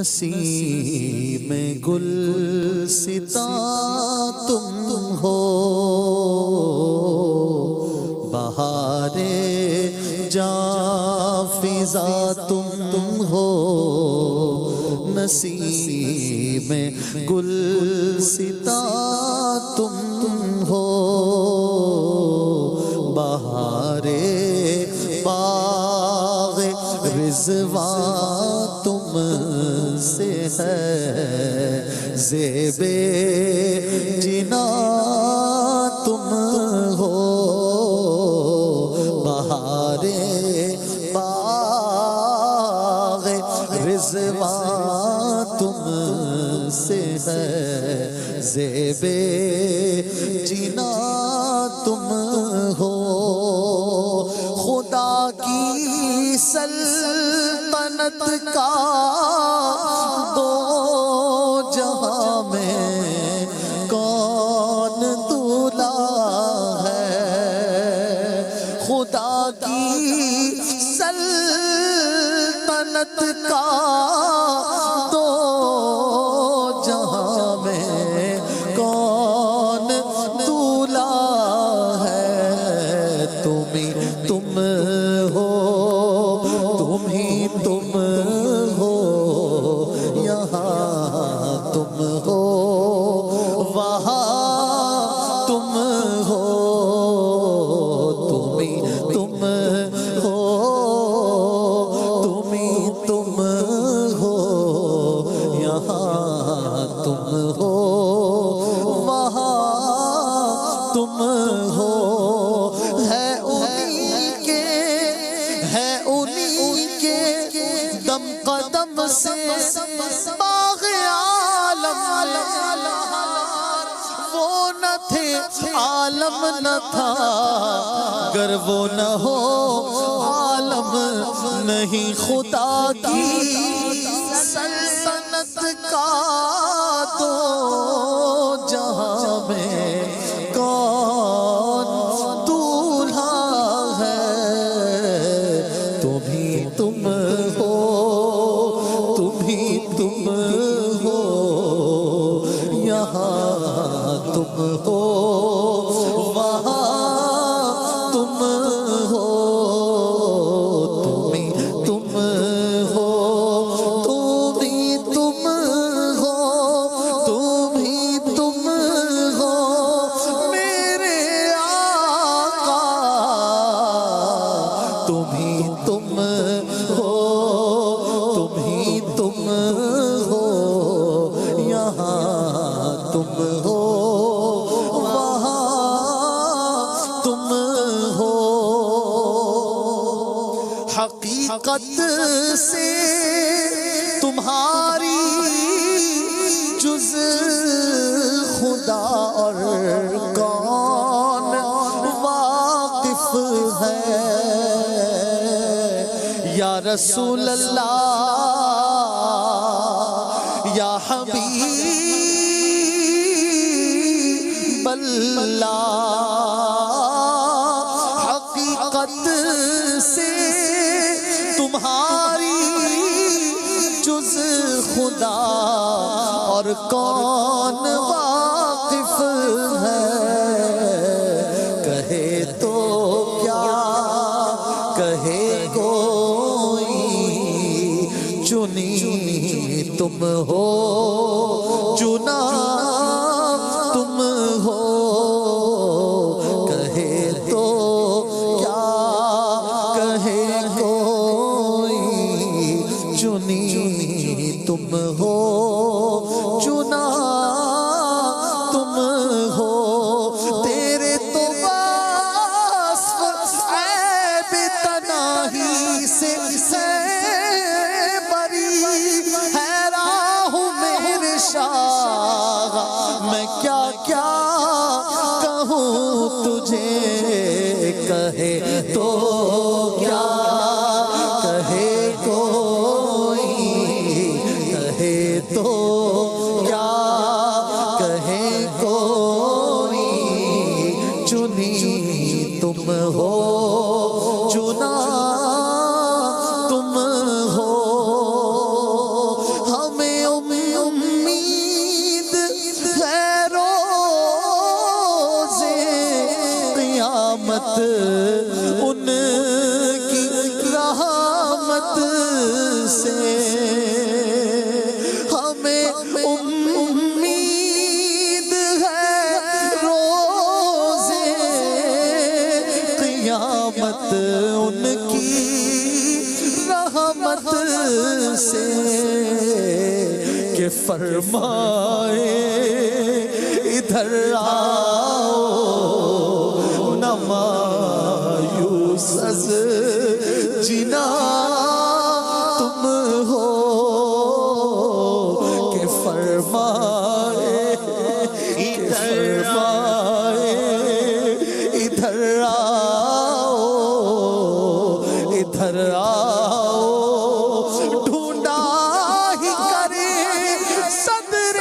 نسیم گل ستا تم ہو، بہار جاں فضا تم ہو، نسیم گل ستا تم ہو، بہار باغ رضوان تم سے ہے، زیب جنا تم ہو، بہار باغ رضوان تم سے ہے، زیب جنا تم ہو، خدا کی سلطنت کا دو جہاں میں کون دولا ہے، خدا کی سلطنت کا دو جہاں میں کون دولا ہے، تم ہی تم ہو، تم ہی تم ہو، یہاں تم ہو، وہاں تم ہو، تم ہی تم ہو، تم ہی تم ہو، یہاں تم ہو، وہاں تم ہو، ہے انہی کے دم قدم سے باغ عالم، وہ نہ تھے عالم نہ تھا، گر وہ نہ ہو عالم نہیں، خدا کی سلطنت کا دو جہاں میں کون دولہا ہے، تم ہی تم ہو، تم ہی تم ہو، یہاں تم ہو، وہاں تم ہو، تم ہی تم ہو، تم ہی تم ہو، تم ہی تم ہو، میرے آقا، تم ہی تم ہو، تم ہی تم ہو، یہاں تم ہو، وہاں تم ہو، حقیقت سے تمہاری جز خدا اور کون واقف ہے، یا رسول اللہ، یا حبیب اللہ، حقیقت سے تمہاری جز خدا اور کون واقف ہے، کہے تو کیا کہے کوئی، چنی تم ہو، چنا تم ہو، کہے تو کیا کہے کوئی، چنی تم ہو، چنا تم ہو، تیرے تو وصف عیب تناہی سے بری ہے، راہ میرے شاہ میں کیا کیا کہوں تجھے، کہے تو کیا کہے کوئی، کہے تو کیا کہے کوئی، چنی تم ہو، چنا تم قیامت سے ہمیں امید ہے روزے قیامت ان کی رحمت سے کہ فرمائے ادھر آؤ نہ مایوس از جینا تم ہو کہ فرمائے ادھر آؤ ادھر آؤ ڈھونڈا ہی کرے صدر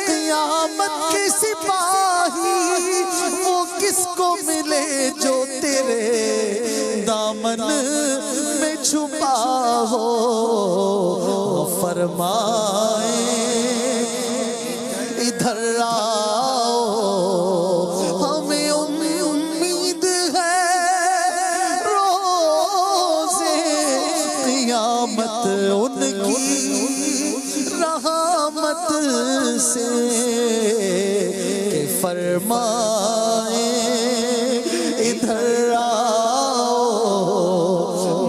قیامت کے سپاہی وہ کس کو ملے جو تیرے دامن میں چھپا ہو فرمائے ادھر آؤ ہمیں امید ہے روزے قیامت ان کی رحمت سے کہ فرمائے ادھر آؤ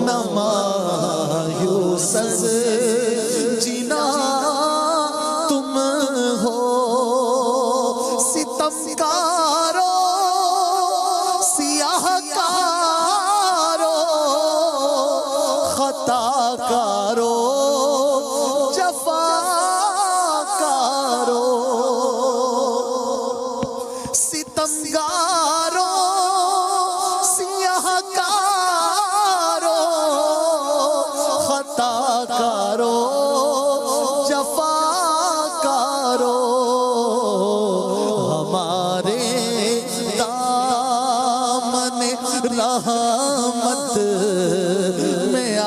نہ مایوس از جینا تم ہو ستمکارو سیاہ کارو خطا کارو جفا کارو ستمگارو سیاہ کارو خطا کارو جفا کارو ہمارے دامن رحمت میں آ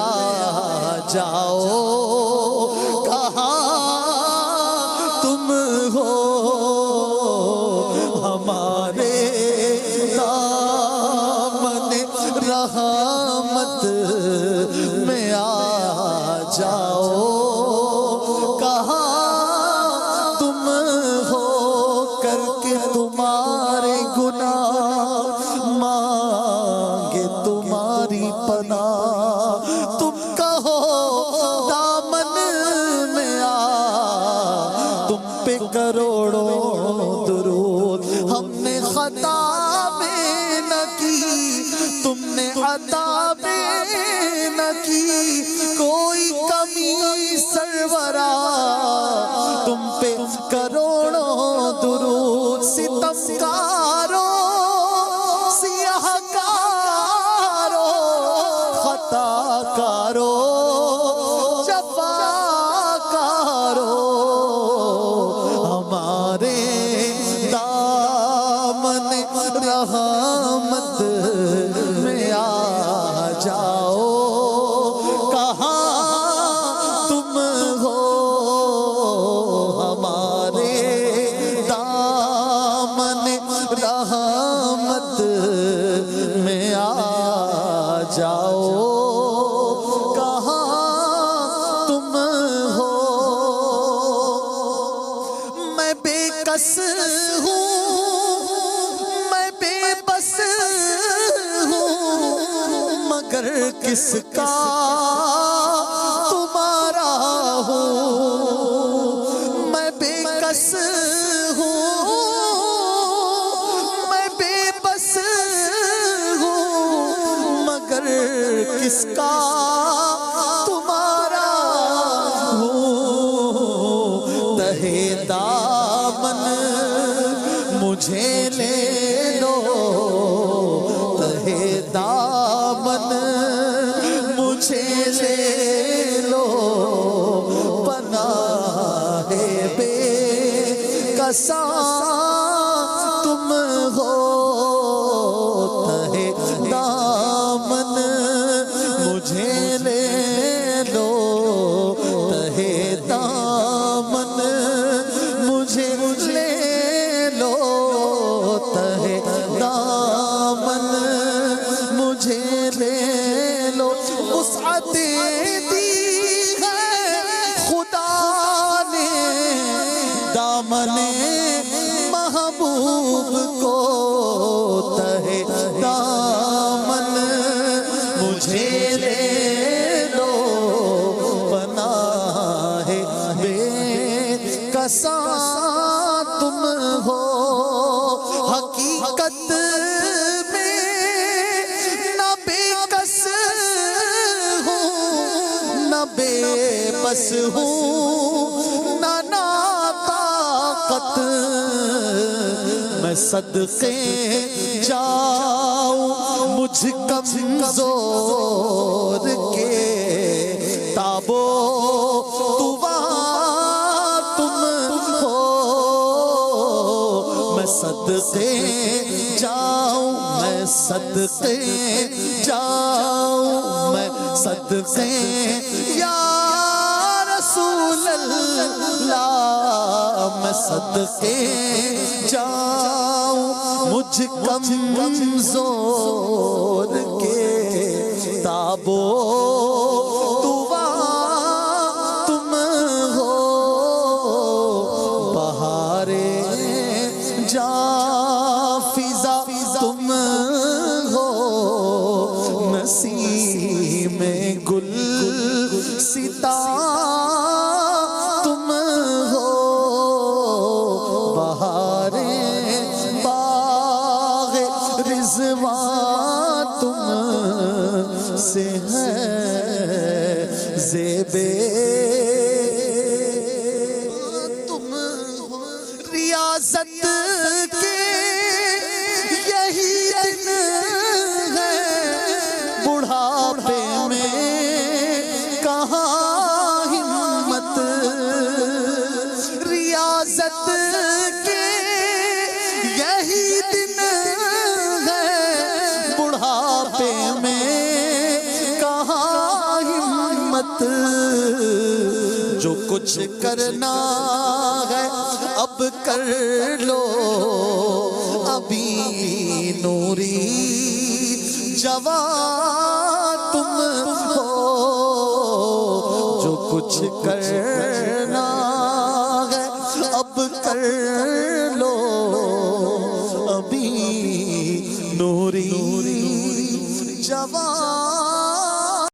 جاؤ کہاں تم ہو ہمارے دامن رحمت میں آ جاؤ کہاں تم ہو کر کے تمہارے گناہ مانگے تمہاری پناہ تم کہو دامن میں آ تم پہ کروڑوں درود ہم نے خطا میں نہ کی تم نے عطا میں نہ کی کوئی کمی سرورا تم پہ کروڑوں درود ستمکارو سیاہ کارو خطا کارو جفا کارو ہمارے دامن رحمت میں آ جاؤ کہاں تم ہو ہمارے دامن رحمت میں آ جاؤ کہاں تم ہو میں بے کس ہوں میں بے بس ہوں مگر کس کا تمہارا ہوں میں بے کس ہوں میں بے بس ہوں مگر کس کا تمہارا ہوں تہے دامن مجھے لے لو تہے دامن مجھے لے لو پناہ بے کساں تم ہو تہے دامن مجھے لے لو تہے دامن مجھے لے لو تہے دامن مجھے لے لو وسعتیں دی ہے خدا نے دامن محبوب کو تہے دامن مجھے لے لو پناہ بے کساں تم ہو حقیقت میں نہ بے کس ہوں نہ بے بس ہوں نہ ناطاقت میں صدقے جاؤں مجھ کمزور کے تابو توا تم ہو میں صدقے جاؤں میں صدقے جاؤں میں صدقے یا رسول اللہ میں صدقے جاؤں مجھ کمزور کے تابو توا تم ہو بہارے جا فضا تم ہو نسیم گل ستا تم ہو بہارے باغ رضوان تم سے ہے زیبے تم ہو ریاضت کے یہی دن ہے بڑھاپے میں کہاں ہمت ریاضت کے یہی دن ہے بڑھاپے میں کہاں ہمت جو کچھ کرنا ہے اب کر لو ابھی نوری جوان تم ہو جو کچھ کر